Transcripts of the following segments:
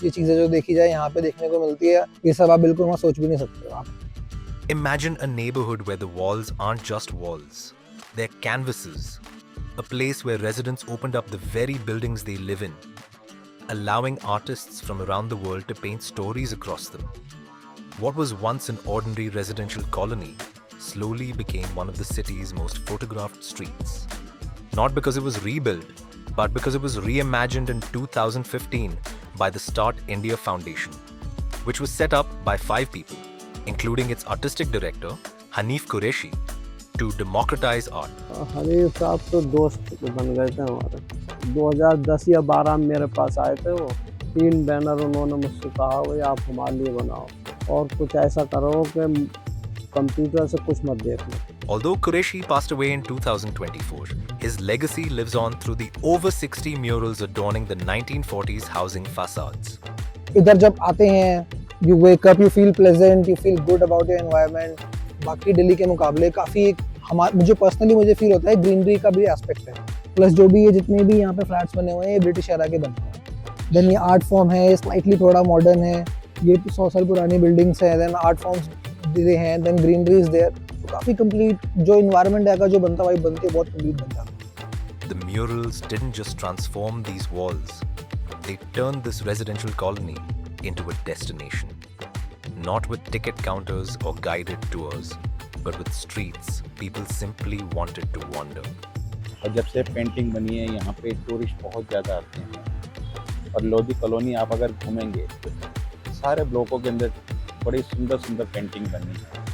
ये चीज़ें जो देखी जाए यहाँ पे देखने को मिलती है, ये सब आप बिल्कुल वहाँ सोच भी नहीं सकते हो आप। Imagine a neighborhood where the walls aren't just walls, they're canvases, a place where residents opened up the very buildings they live in, allowing artists from around the world to paint stories across them. What was once an ordinary residential colony slowly became one of the city's most photographed streets. Not because it was rebuilt, but because it was reimagined in 2015 by the Start India Foundation, which was set up by 5 people, including its artistic director, Hanif Qureshi, to democratize art. Hanif साहब तो दोस्त बन गए थे हमारे। 2010 या 12 में मेरे पास आए थे वो। 3 बैनर उन्होंने मुझसे कहा भाई आप हमारे लिए बनाओ और कुछ ऐसा करो कि कंप्यूटर से कुछ मत देखना। Although Qureshi passed away in 2024, his legacy lives on through the over 60 murals adorning the 1940s housing facades. इधर जब आते हैं, you wake up, you feel pleasant, you feel good about your environment. बाकी दिल्ली के मुकाबले काफ़ी मुझे पर्सनली फील होता है ग्रीनरी का भी एस्पेक्ट है। प्लस जो भी ये जितने भी यहाँ पे फ्लैट्स बने हुए हैं ये ब्रिटिश एरा के बने हुए हैं। देन ये आर्ट फॉर्म है, स्लाइटली थोड़ा मॉडर्न है, ये 100 साल पुरानी बिल्डिंग्स हैं, देन आर्ट फॉर्म्स दिए हैं, देन ग्रीनरी इज देयर। तो काफ़ी कंप्लीट जो इन्वायरमेंट है का जो बनता वाइब बनती है बहुत कंप्लीट बन जाता है। The murals didn't just transform these walls, they turned this residential colony into a destination. Not with ticket counters or guided tours, but with streets people simply wanted to wander. और जब से painting बनी है यहाँ पे tourist बहुत ज़्यादा आते हैं और लोधी कॉलोनी आप अगर घूमेंगे तो सारे ब्लॉकों के अंदर बड़ी सुंदर सुंदर पेंटिंग बनी है।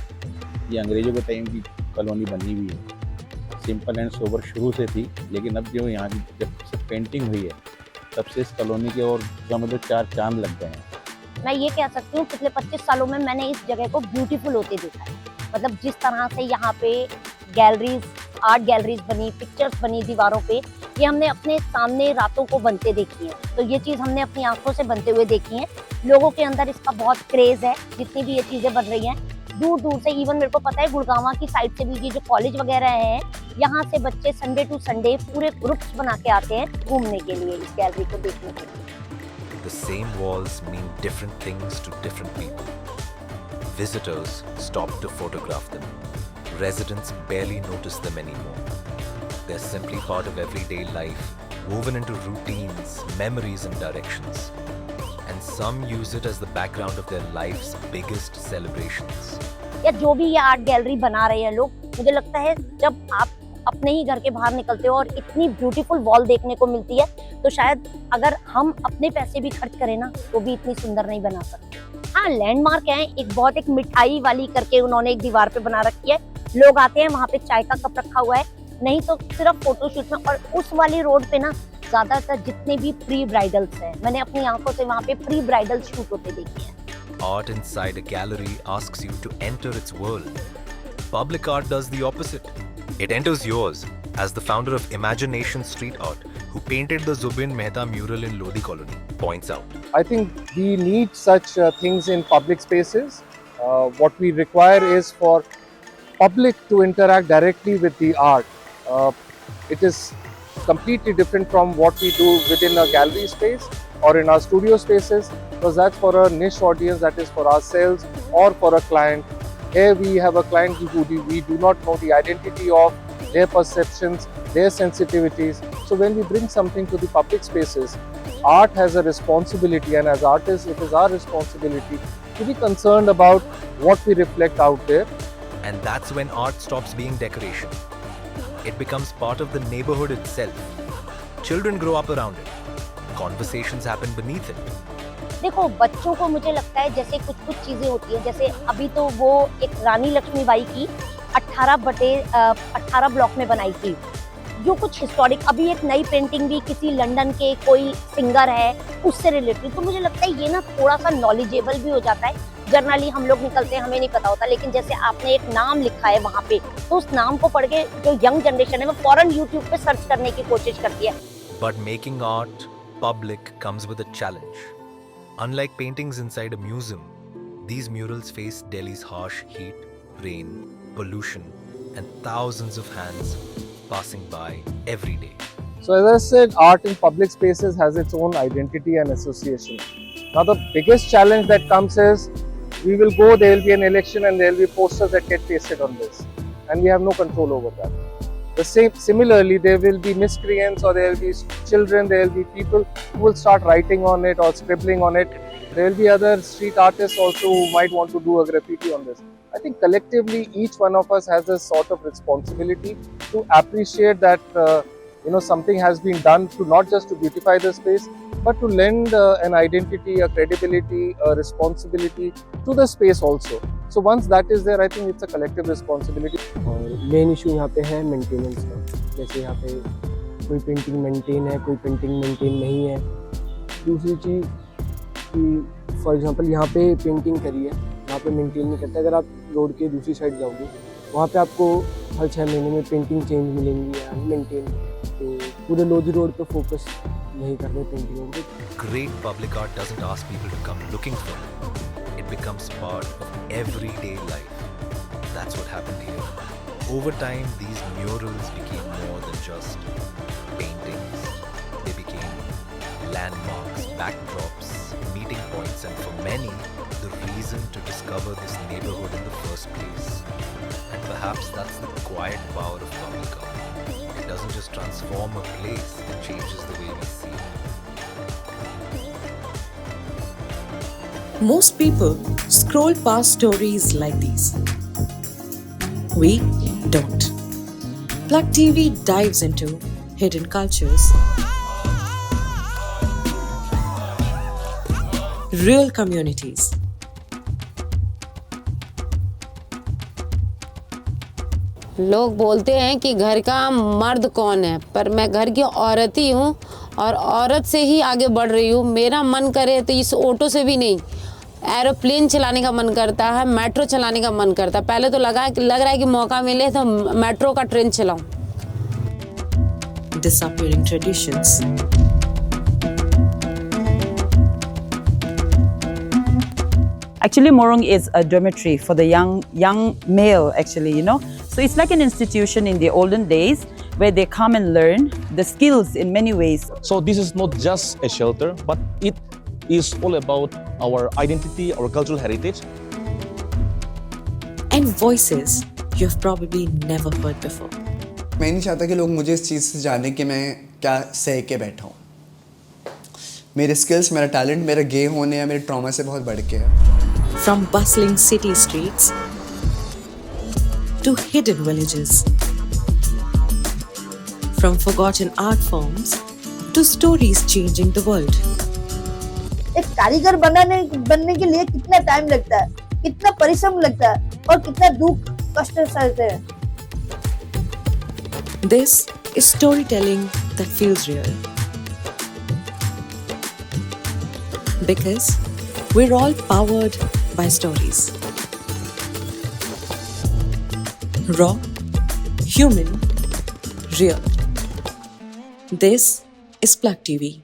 ये अंग्रेज़ों के टाइम की कॉलोनी बनी हुई है, सिंपल एंड सोबर शुरू से थी, लेकिन अब जो यहाँ की जब से पेंटिंग हुई है तब से इस कॉलोनी के और समझ 4 चांद लग गए हैं। मैं ये कह सकती हूँ पिछले 25 सालों में मैंने इस जगह को ब्यूटीफुल होते देखा है। मतलब जिस तरह से यहाँ पे गैलरीज, आर्ट गैलरीज बनी, पिक्चर्स बनी दीवारों पे, ये हमने अपने सामने रातों को बनते देखी है। तो ये चीज़ हमने अपनी आंखों से बनते हुए देखी है। लोगों के अंदर इसका बहुत क्रेज़ है, जितनी भी ये चीज़ें बन रही हैं दूर दूर से। इवन मेरे को पता है गुड़गांव की साइड से भी ये जो कॉलेज वगैरह हैं, यहाँ से बच्चे संडे टू संडे पूरे ग्रुप्स बना के आते हैं घूमने के लिए, इस गैलरी को देखने के लिए। The same walls mean different things to different people. Visitors stop to photograph them. Residents barely notice them anymore. They're simply part of everyday life, woven into routines, memories and directions. And some use it as the background of their life's biggest celebrations. या जो भी ये art gallery बना रहे हैं लोग, मुझे लगता है जब आप अपने ही घर के बाहर निकलते हो और इतनी ब्यूटीफुल वॉल देखने को मिलती है, तो शायद अगर हम अपने पैसे भी खर्च करें ना तो भी इतनी सुंदर नहीं बना सकते। हाँ, लैंडमार्क है, एक मिठाई वाली करके उन्होंने एक दीवार पे बना रखी है। लोग आते हैं, वहाँ पे चाय का कप रखा हुआ है, नहीं तो सिर्फ फोटोशूट में। और उस वाली रोड पे ना ज्यादातर जितने भी प्री ब्राइडल्स हैं, मैंने अपनी आंखों से वहाँ पे प्री ब्राइडल शूट होते देखे हैं। Art inside a gallery asks you to enter its world. Public art does the opposite. It enters yours, as the founder of Imagination Street Art, who painted the Zubin Mehta mural in Lodi Colony, points out. I think we need such things in public spaces. What we require is for public to interact directly with the art. It is completely different from what we do within a gallery space or in our studio spaces, because that's for a niche audience, that is for ourselves or for a client. Here we have a client who we do not know the identity of, their perceptions, their sensitivities. So when we bring something to the public spaces, art has a responsibility, and as artists it is our responsibility to be concerned about what we reflect out there. And that's when art stops being decoration. It becomes part of the neighborhood itself. Children grow up around it. Conversations happen beneath it. देखो, बच्चों को मुझे लगता है जैसे कुछ चीजें होती हैं, जैसे अभी तो वो एक रानी लक्ष्मीबाई की 18 ब्लॉक में बनाई थी, जो कुछ हिस्टोरिक। अभी एक नई पेंटिंग भी किसी लंदन के कोई सिंगर है उससे रिलेटेड। तो मुझे लगता है ये ना थोड़ा सा नॉलेजेबल भी हो जाता है। जनरली हम लोग निकलते हैं, हमें नहीं पता होता, लेकिन जैसे आपने एक नाम लिखा है वहाँ पे, तो उस नाम को पढ़ के जो यंग जनरेशन है वो फौरन यूट्यूब पे सर्च करने की कोशिश करती है। But making art public comes with a challenge. Unlike paintings inside a museum, these murals face Delhi's harsh heat, rain, pollution, and thousands of hands passing by every day. So as I said, art in public spaces has its own identity and association. Now the biggest challenge that comes is we will go, there will be an election and there will be posters that get pasted on this, and we have no control over that. The same, similarly, there will be miscreants or there will be children, there will be people who will start writing on it or scribbling on it. There will be other street artists also who might want to do a graffiti on this. I think collectively each one of us has a sort of responsibility to appreciate that something has been done to not just to beautify the space, but to lend an identity, a credibility, a responsibility to the space also. So once that is there, I think it's a collective responsibility. और main issue यहाँ पे है maintenance का। जैसे यहाँ पे कोई painting maintain है, कोई पेंटिंग मेंटेन नहीं है। दूसरी चीज़ कि फॉर एग्जांपल यहाँ पे पेंटिंग करी है, यहाँ पे मेंटेन नहीं करते। अगर आप रोड के दूसरी साइड जाओगे, वहाँ पे आपको हर 6 महीने में पेंटिंग चेंज मिलेंगी या मेंटेन। तो पूरे लोधी रोड पे फोकस नहीं कर रहे पेंटिंगों पे। Great public art doesn't ask people to come looking for it. It becomes part of everyday life. That's what happened here. Over time, these murals became more than just paintings. They became landmarks, backdrops, meeting points, and for many, the reason to discover this neighborhood in the first place. And perhaps that's the quiet power of public art. It doesn't just transform a place, it changes the way we see it. Most people scroll past stories like these. We don't. Plug TV dives into hidden cultures, real communities, लोग बोलते हैं कि घर का मर्द कौन है, पर मैं घर की औरत ही हूँ और औरत से ही आगे बढ़ रही हूँ। मेरा मन करे तो इस ऑटो से भी नहीं, एरोप्लेन चलाने का मन करता है, मेट्रो चलाने का मन करता है। पहले तो लग रहा है कि मौका मिले तो मेट्रो का train चलाऊं। disappearing traditions, Actually, Morung is a dormitory for the young male, actually, So it's like an institution in the olden days where they come and learn the skills in many ways. So this is not just a shelter, but it is all about our identity, our cultural heritage. and voices you have probably never heard before. मैं नहीं चाहता कि लोग मुझे इस चीज़ से जाने कि मैं क्या सह के बैठा हूँ। मेरे स्किल्स, मेरा टैलेंट, मेरा गे होने या मेरे ट्रॉमा से बहुत बढ़ के है। From bustling city streets to hidden villages, from forgotten art forms to stories changing the world. एक कारीगर बनने के लिए कितना टाइम लगता है, कितना परिश्रम लगता है और कितना दुख कष्ट सहते हैं। This is storytelling that feels real. Because we're all powered by stories. Raw, human, real. This is Plug TV.